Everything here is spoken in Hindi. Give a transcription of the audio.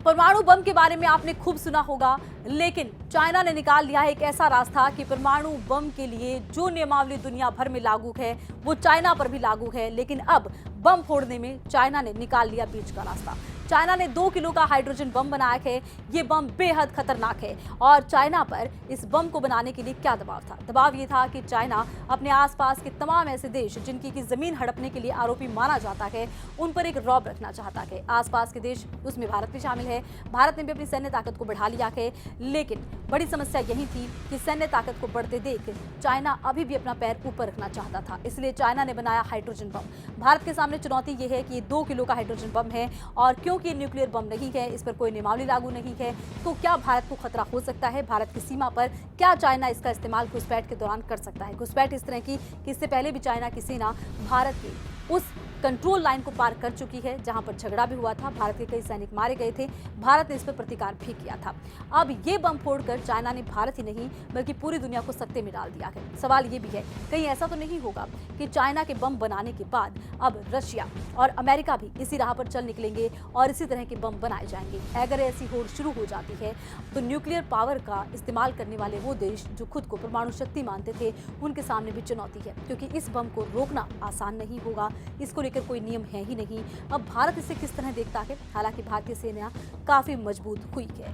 परमाणु बम के बारे में आपने खूब सुना होगा, लेकिन चाइना ने निकाल लिया है एक ऐसा रास्ता कि परमाणु बम के लिए जो नियमावली दुनिया भर में लागू है वो चाइना पर भी लागू है। लेकिन अब बम फोड़ने में चाइना ने निकाल लिया बीच का रास्ता। चाइना ने 2 किलो का हाइड्रोजन बम बनाया है। ये बम बेहद खतरनाक है और चाइना पर इस बम को बनाने के लिए क्या दबाव था? दबाव ये था कि चाइना अपने आसपास के तमाम ऐसे देश जिनकी की जमीन हड़पने के लिए आरोपी माना जाता है उन पर एक रौब रखना चाहता है। आसपास के देश, उसमें भारत भी शामिल है। भारत ने भी अपनी सैन्य ताकत को बढ़ा लिया है, लेकिन बड़ी समस्या यही थी कि सैन्य ताकत को बढ़ते देख चाइना अभी भी अपना पैर ऊपर रखना चाहता था। इसलिए चाइना ने बनाया हाइड्रोजन बम। भारत के सामने चुनौती ये है कि ये 2 किलो का हाइड्रोजन बम है और क्योंकि ये न्यूक्लियर बम नहीं है, इस पर कोई नियमावली लागू नहीं है, तो क्या भारत को खतरा हो सकता है? भारत की सीमा पर क्या चाइना इसका इस्तेमाल घुसपैठ के दौरान कर सकता है? घुसपैठ इस तरह की कि इससे पहले भी चाइना की सेना भारत की उस कंट्रोल लाइन को पार कर चुकी है जहां पर झगड़ा भी हुआ था, भारत के कई सैनिक मारे गए थे, भारत ने इस पर प्रतिकार भी किया था। अब ये बम फोड़कर चाइना ने भारत ही नहीं बल्कि पूरी दुनिया को सकते में डाल दिया है। सवाल ये भी है, कहीं ऐसा तो नहीं होगा कि चाइना के बम बनाने के बाद अब रशिया और अमेरिका भी इसी राह पर चल निकलेंगे और इसी तरह के बम बनाए जाएंगे? अगर ऐसी होड़ शुरू हो जाती है तो न्यूक्लियर पावर का इस्तेमाल करने वाले वो देश जो खुद को परमाणु शक्ति मानते थे उनके सामने भी चुनौती है, क्योंकि इस बम को रोकना आसान नहीं होगा। इसको लेकर कोई नियम है ही नहीं। अब भारत इसे किस तरह देखता है? हालांकि भारतीय सेना काफी मजबूत हुई है।